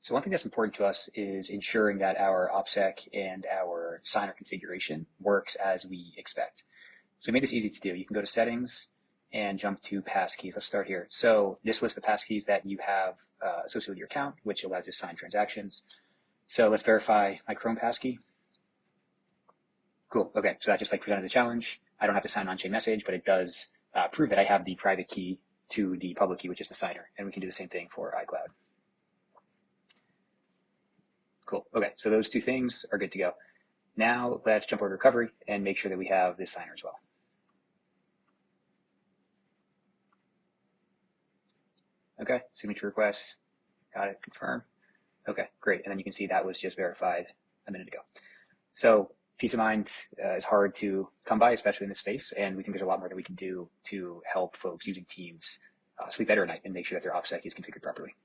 So one thing that's important to us is ensuring that our OPSEC and our signer configuration works as we expect. So we made this easy to do. You can go to settings and jump to passkeys. Let's start here. So this lists the passkeys that you have associated with your account, which allows you to sign transactions. So let's verify my Chrome passkey. Cool. Okay, so that just like presented a challenge. I don't have to sign on-chain message, but it does prove that I have the private key to the public key, which is the signer. And we can do the same thing for iCloud. Cool. Okay, so those two things are good to go. Now let's jump over to recovery and make sure that we have this signer as well. Okay, signature requests. Got it. Confirm. Okay, great. And then you can see that was just verified a minute ago. So peace of mind is hard to come by, especially in this space. And we think there's a lot more that we can do to help folks using Teams sleep better at night and make sure that their OPSEC is configured properly.